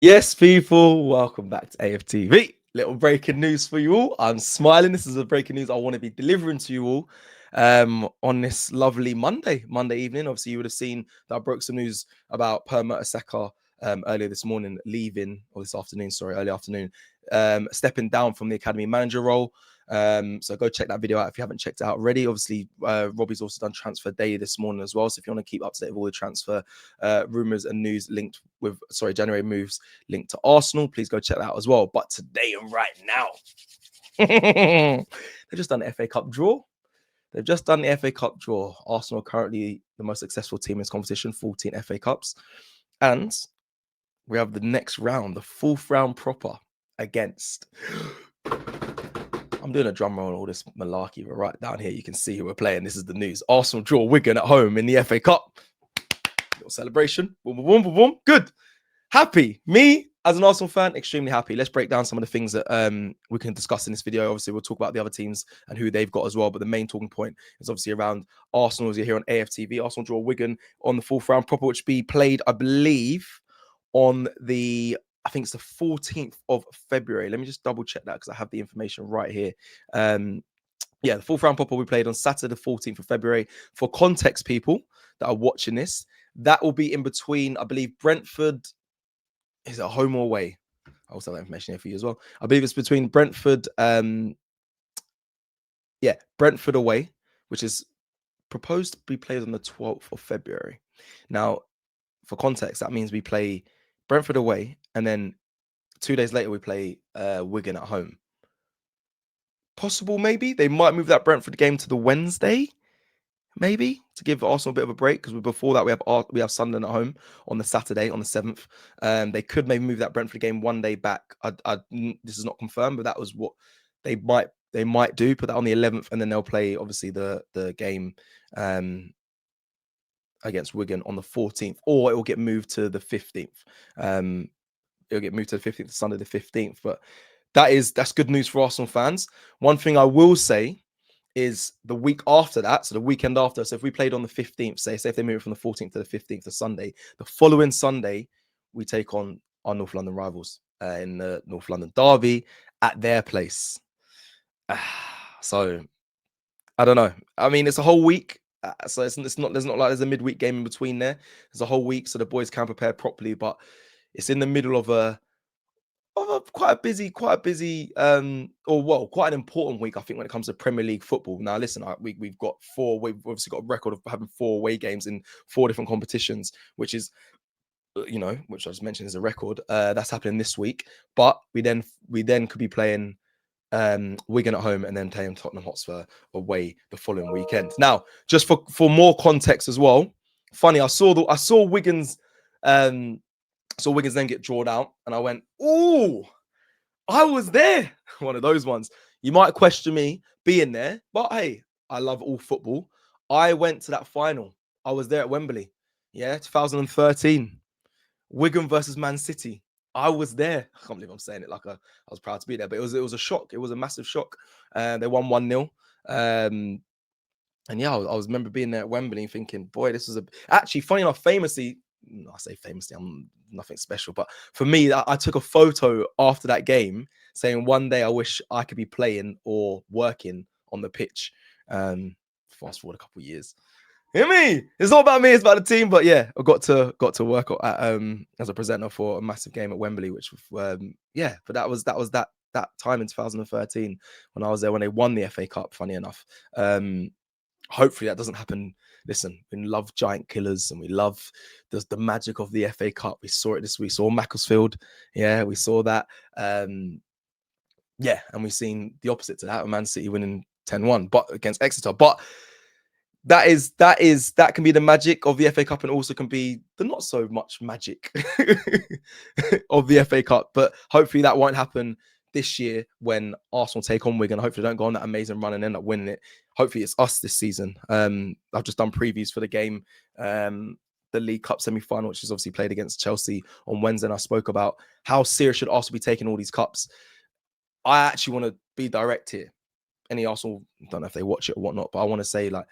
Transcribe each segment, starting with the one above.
Yes, people, welcome back to AFTV. Little breaking news for you all. I'm smiling. This is a breaking news I want to be delivering to you all on this lovely Monday evening. Obviously, you would have seen that I broke some news about Per Mertesacker earlier this morning, leaving, or this afternoon, sorry, early afternoon, stepping down from the academy manager role. So go check that video out if you haven't checked it out already. Obviously, Robbie's also done transfer day this morning as well. So if you want to keep up to date with all the transfer rumors and news linked with, January moves linked to Arsenal, please go check that out as well. But today and right now, they've just done the FA Cup draw. They've just done the FA Cup draw. Arsenal are currently the most successful team in this competition, 14 FA Cups. And we have the next round, the fourth round proper against. I'm doing a drum roll and all this malarkey, but right down here you can see who we're playing. This is the news. Arsenal draw Wigan at home in the FA Cup. Little celebration. Boom, boom, boom, boom, boom. Good. Happy. Me, as an Arsenal fan, extremely happy. Let's break down some of the things that we can discuss in this video. Obviously, we'll talk about the other teams and who they've got as well. But the main talking point is obviously around Arsenal, as you're here on AFTV. Arsenal draw Wigan on the fourth round proper, which be played, I believe, on I think it's the 14th of February. Let me just double check that because I have the information right here. The fourth round proper we played on Saturday, the 14th of February. For context, people that are watching this, that will be in between, I believe, Brentford. Is it a home or away? I also have that information here for you as well. I believe it's between Brentford, Brentford away, which is proposed to be played on the 12th of February. Now, for context, that means we play Brentford away, and then 2 days later we play Wigan at home. Possible, maybe they might move that Brentford game to the Wednesday, maybe to give Arsenal a bit of a break, because before that we have Sunderland at home on the Saturday on the 7th. They could maybe move that Brentford game one day back. This is not confirmed, but that was what they might do. Put that on the 11th, and then they'll play obviously the game against Wigan on the 14th, or it will get moved to the 15th. It'll get moved to the 15th, Sunday the 15th. But that's good news for Arsenal fans. One thing I will say is the week after that, so the weekend after, so if we played on the 15th, say if they move it from the 14th to the 15th to Sunday, the following Sunday, we take on our North London rivals in the North London derby at their place. So, I don't know. I mean, it's a whole week. So it's not there's not like there's a midweek game in between there. There's a whole week so the boys can prepare properly, but it's in the middle of quite a busy, quite an important week, I think, when it comes to Premier League football. Now, listen, we've obviously got a record of having 4 away games in 4 different competitions, which is, which I just mentioned is a record. That's happening this week, but we then could be playing Wigan at home and then playing Tottenham Hotspur away the following weekend. Now, just for more context as well, funny, I saw Wigan's then get drawn out, and I went, "Ooh, I was there." One of those ones. You might question me being there, but hey, I love all football. I went to that final. I was there at Wembley. Yeah, 2013. Wigan versus Man City. I was there. I can't believe I'm saying it like I was proud to be there, but it was a shock. It was a massive shock. They won 1-0. And yeah, I was remember being there at Wembley and thinking, boy, this was actually funny enough, famously, I say famously, I'm nothing special, but for me, I took a photo after that game saying one day I wish I could be playing or working on the pitch. Fast forward a couple of years. Hear me? It's not about me, it's about the team. But yeah, I got to work at, as a presenter for a massive game at Wembley, which but that was that time in 2013 when I was there when they won the FA Cup, funny enough. Hopefully that doesn't happen. Listen, we love giant killers and we love the magic of the FA Cup. We saw it this week. We saw Macclesfield. Yeah, we saw that. And we've seen the opposite to that, Man City winning 10-1 but against Exeter. But that can be the magic of the FA Cup, and also can be the not so much magic of the FA Cup. But hopefully that won't happen this year when Arsenal take on Wigan. Hopefully they don't go on that amazing run and end up winning it. Hopefully it's us this season. I've just done previews for the game, the League Cup semi-final, which is obviously played against Chelsea on Wednesday, and I spoke about how serious should Arsenal be taking all these cups. I actually want to be direct here. Any Arsenal, don't know if they watch it or whatnot, but I want to say, like,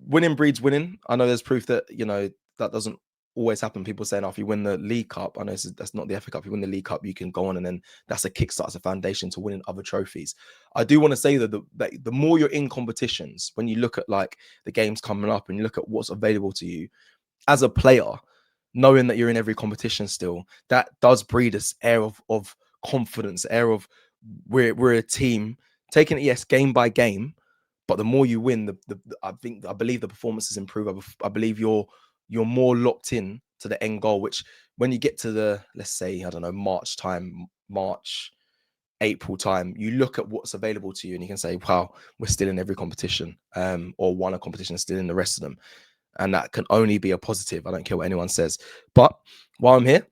winning breeds winning. I know there's proof that, that doesn't always happen. People saying, oh, if you win the League Cup, I know that's not the FA Cup. If you win the League Cup, you can go on, and then that's a kickstart, as a foundation to winning other trophies. I do want to say that the more you're in competitions, when you look at like the games coming up and you look at what's available to you as a player, knowing that you're in every competition still, that does breed this air of confidence, air of we're a team, taking it, yes, game by game. But the more you win, I believe the performances improve. I believe you're more locked in to the end goal, which when you get to the, let's say, I don't know, March, April time, you look at what's available to you and you can say, wow, we're still in every competition, or won a competition, still in the rest of them. And that can only be a positive. I don't care what anyone says. But while I'm here,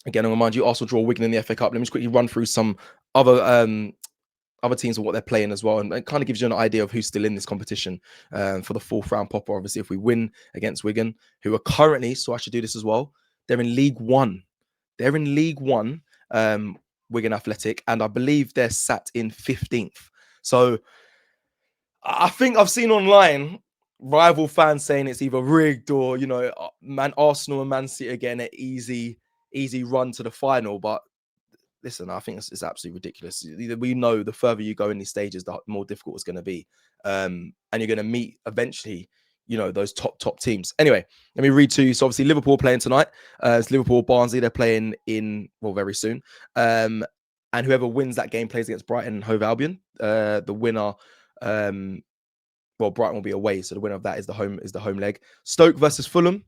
again, I'll remind you, Arsenal draw Wigan in the FA Cup. Let me just quickly run through some other teams and what they're playing as well, and it kind of gives you an idea of who's still in this competition for the fourth round popper. Obviously, if we win against Wigan, who are currently, so I should do this as well, they're in League One. Wigan Athletic, and I believe they're sat in 15th. So I think I've seen online rival fans saying it's either rigged or, Arsenal and Man City again, an easy run to the final. But listen, I think it's absolutely ridiculous. We know the further you go in these stages, the more difficult it's going to be. And you're going to meet eventually, those top teams. Anyway, let me read to you. So obviously Liverpool playing tonight. It's Liverpool Barnsley. They're playing very soon. And whoever wins that game plays against Brighton and Hove Albion. The winner, Brighton will be away. So the winner of that is the home leg. Stoke versus Fulham.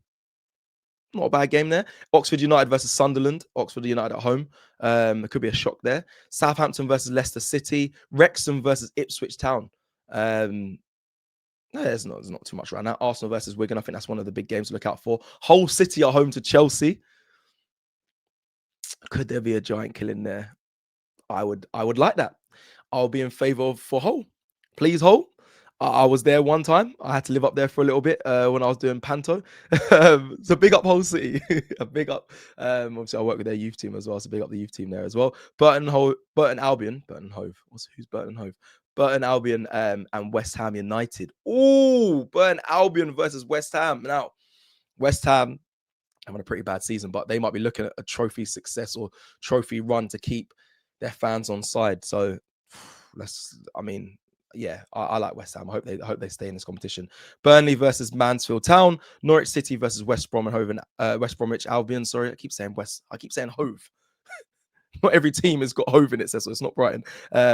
Not a bad game there. Oxford United versus Sunderland. Oxford United at home. It could be a shock there. Southampton versus Leicester City. Wrexham versus Ipswich Town. There's not too much right now. Arsenal versus Wigan. I think that's one of the big games to look out for. Hull City at home to Chelsea. Could there be a giant killing there? I would like that. I'll be in favour for Hull. Please, Hull. I was there one time. I had to live up there for a little bit when I was doing Panto. So big up Hull City. A big up. Obviously, I work with their youth team as well. So big up the youth team there as well. Burton Hove. Who's Burton Hove? Burton Albion and West Ham United. Oh, Burton Albion versus West Ham. Now, West Ham having a pretty bad season, but they might be looking at a trophy success or trophy run to keep their fans on side. So I like West Ham. I hope they stay in this competition. Burnley versus Mansfield Town. Norwich City versus West Bromwich Albion. Sorry, I keep saying Hove. Not every team has got Hove in it, so it's not Brighton.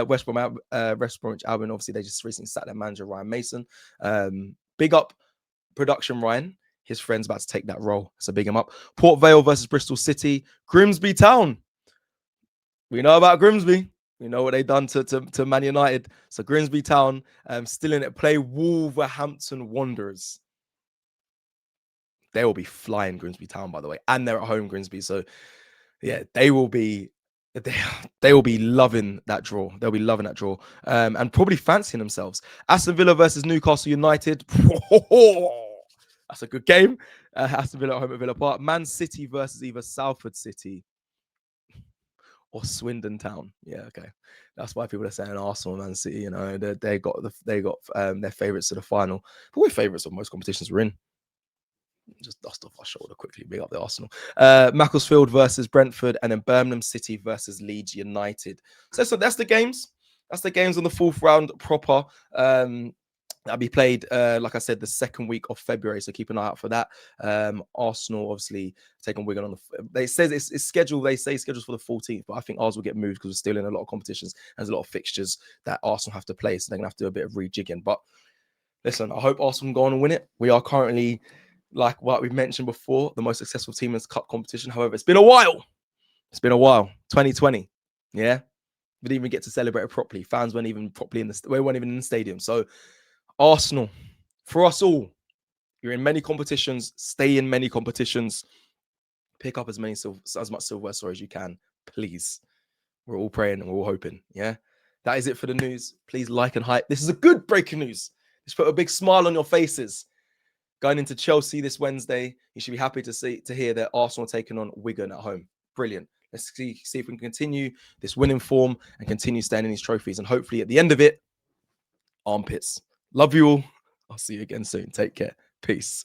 West Bromwich Albion. Obviously, they just recently sacked their manager Ryan Mason. Big up production Ryan. His friend's about to take that role, so big him up. Port Vale versus Bristol City. Grimsby Town. We know about Grimsby. We know what they've done to Man United. So Grimsby Town still in it. Play Wolverhampton Wanderers. They will be flying Grimsby Town, by the way. And they're at home, Grimsby. So, yeah, they will be loving that draw. They'll be loving that draw. And probably fancying themselves. Aston Villa versus Newcastle United. That's a good game. Aston Villa at home at Villa Park. Man City versus either Salford City or Swindon Town. Yeah, okay. That's why people are saying Arsenal, Man City. They got their favourites to the final. But we're favourites of most competitions we're in. Just dust off our shoulder quickly. Big up the Arsenal. Macclesfield versus Brentford, and then Birmingham City versus Leeds United. So that's the games. That's the games on the fourth round proper. That'll be played, like I said, the second week of February. So keep an eye out for that. Arsenal obviously taking Wigan on they say it's scheduled. They say scheduled for the 14th, but I think ours will get moved because we're still in a lot of competitions. There's a lot of fixtures that Arsenal have to play, so they're gonna have to do a bit of rejigging. But listen, I hope Arsenal can go on and win it. We are currently, like what we've mentioned before, the most successful team in this cup competition. However, it's been a while. 2020. Yeah, we didn't even get to celebrate it properly. Fans weren't even properly we weren't even in the stadium. So Arsenal, for us all, you're in many competitions. Stay in many competitions. Pick up as much silverware as you can, please. We're all praying and we're all hoping. Yeah, that is it for the news. Please like and hype. This is a good breaking news. Just put a big smile on your faces. Going into Chelsea this Wednesday, you should be happy to hear that Arsenal taking on Wigan at home. Brilliant. Let's see if we can continue this winning form and continue staying in these trophies. And hopefully at the end of it, armpits. Love you all. I'll see you again soon. Take care. Peace.